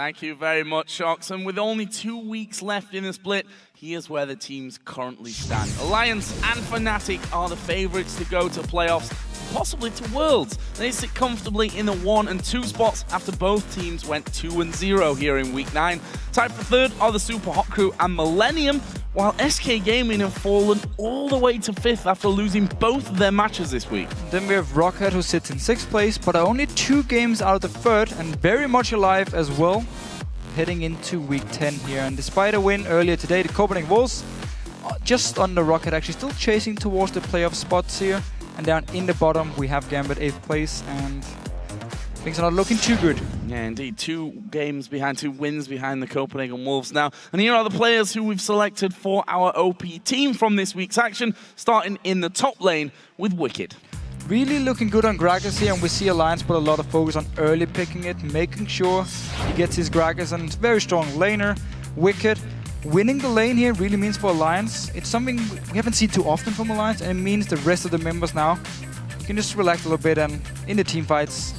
Thank you very much, Shocks. And with only 2 weeks left in the split, here's where the teams currently stand. Alliance and Fnatic are the favorites to go to playoffs, possibly to Worlds. They sit comfortably in the 1 and 2 spots after both teams went 2-0 here in Week 9. Tied for third are the Super Hot Crew and Millennium, while SK Gaming have fallen all the way to 5th after losing both of their matches this week. Then we have Rocket, who sits in 6th place, but are only 2 games out of the 3rd and very much alive as well, heading into Week 10 here. And despite a win earlier today, the Copenhagen Wolves are just under Rocket, actually still chasing towards the playoff spots here. And down in the bottom, we have Gambit 8th place, and things are not looking too good. Yeah, indeed. 2 games behind, 2 wins behind the Copenhagen Wolves now. And here are the players who we've selected for our OP team from this week's action, starting in the top lane with Wicked. Really looking good on Gragas here, and we see Alliance put a lot of focus on early picking it, making sure he gets his Gragas, and very strong laner. Wicked. Winning the lane here really means for Alliance, it's something we haven't seen too often from Alliance, and it means the rest of the members now can just relax a little bit, and in the team fights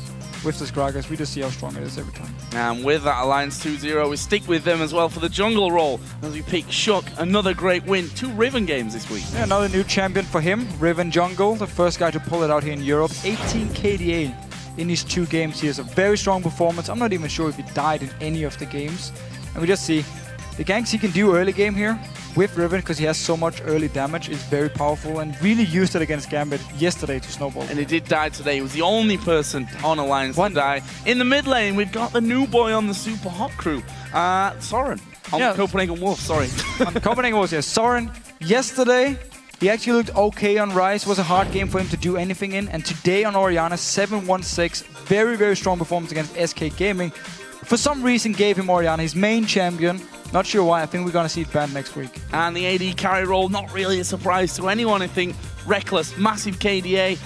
with this Gragas, we just see how strong it is every time. And with that Alliance 2-0, we stick with them as well for the jungle role as we pick Shook, another great win. 2 Riven games this week. Yeah, another new champion for him, Riven Jungle, the first guy to pull it out here in Europe. 18 KDA in these 2 games here, so very strong performance. I'm not even sure if he died in any of the games. And we just see the ganks he can do early game here with Riven, because he has so much early damage, is very powerful, and really used it against Gambit yesterday to snowball. And he did die today. He was the only person on Alliance to die. In the mid lane, we've got the new boy on the Super Hot Crew, Soren. On the Copenhagen Wolves, sorry. On the Copenhagen Wolves, yes. Soren, yesterday, he actually looked okay on Rise. It was a hard game for him to do anything in. And today on Orianna, 7-1-6. Very, very strong performance against SK Gaming. For some reason, gave him Orianna, his main champion. Not sure why. I think we're going to see it banned next week. And the AD carry role, not really a surprise to anyone, I think. Reckless, massive KDA,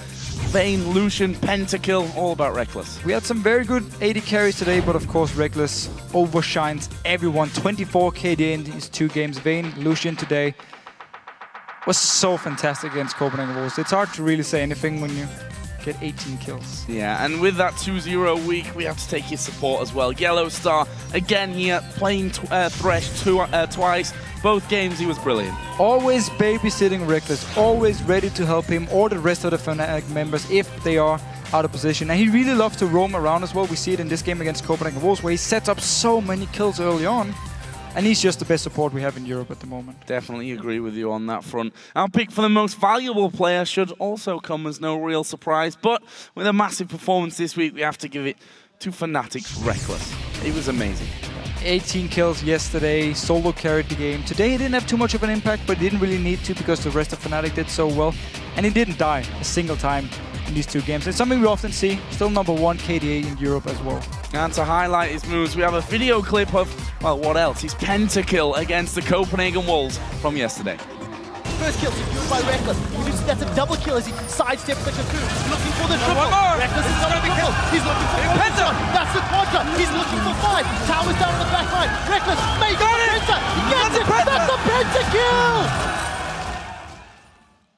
Vayne, Lucian, Pentakill, all about Reckless. We had some very good AD carries today, but of course Reckless overshines everyone. 24 KDA in these 2 games. Vayne, Lucian today was so fantastic against Copenhagen Wolves. It's hard to really say anything when you get 18 kills. Yeah, and with that 2-0 week, we have to take his support as well. Yellow Star, again here, playing Thresh twice. Both games, he was brilliant. Always babysitting Reckless, always ready to help him or the rest of the Fnatic members if they are out of position. And he really loves to roam around as well. We see it in this game against Copenhagen Wolves, where he sets up so many kills early on. And he's just the best support we have in Europe at the moment. Definitely agree with you on that front. Our pick for the most valuable player should also come as no real surprise. But with a massive performance this week, we have to give it to Fnatic's Reckless. He was amazing. 18 kills yesterday, solo carried the game. Today he didn't have too much of an impact, but he didn't really need to because the rest of Fnatic did so well. And he didn't die a single time in these 2 games. It's something we often see. Still number 1 KDA in Europe as well. And to highlight his moves, we have a video clip of, well, what else? His Pentakill against the Copenhagen Wolves from yesterday. First kill secured by Reckless. That's a double kill as he sidesteps the Cocoon. Looking for the triple. Reckless is going to kill. He's looking for the Penta. That's the Quadra. He's looking for 5. Towers down on the back line. Reckless makes the Penta. He gets it. That's a Pentakill.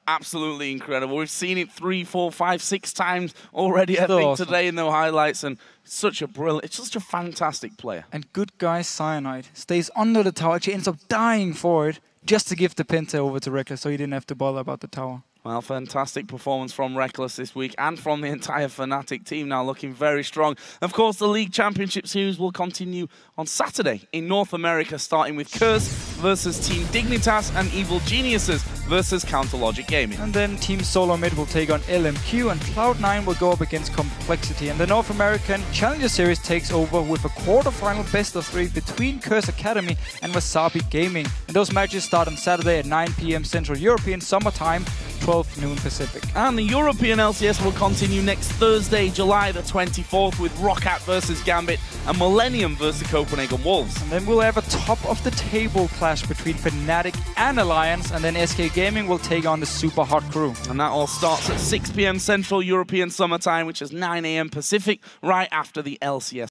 Absolutely incredible. We've seen it 3, 4, 5, 6 times already, I think, today in the highlights. And such a brilliant, it's such a fantastic player. And good guy Cyanide stays under the tower. She ends up dying for it just to give the Penta over to Reckless, so he didn't have to bother about the tower. Well, fantastic performance from Reckless this week and from the entire Fnatic team, now looking very strong. Of course, the League Championship Series will continue on Saturday in North America, starting with Curse versus Team Dignitas and Evil Geniuses versus Counterlogic Gaming. And then Team Solo Mid will take on LMQ, and Cloud9 will go up against Complexity. And the North American Challenger Series takes over with a quarterfinal best-of-3 between Curse Academy and Wasabi Gaming. And those matches start on Saturday at 9 PM Central European Summer Time, 12 noon Pacific. And the European LCS will continue next Thursday, July the 24th, with Roccat versus Gambit and Millennium versus Copenhagen Wolves. And then we'll have a top-of-the-table clash between Fnatic and Alliance, and then SK Gaming will take on the Super Hot Crew. And that all starts at 6 PM Central European Summer Time, which is 9 AM Pacific, right after the LCS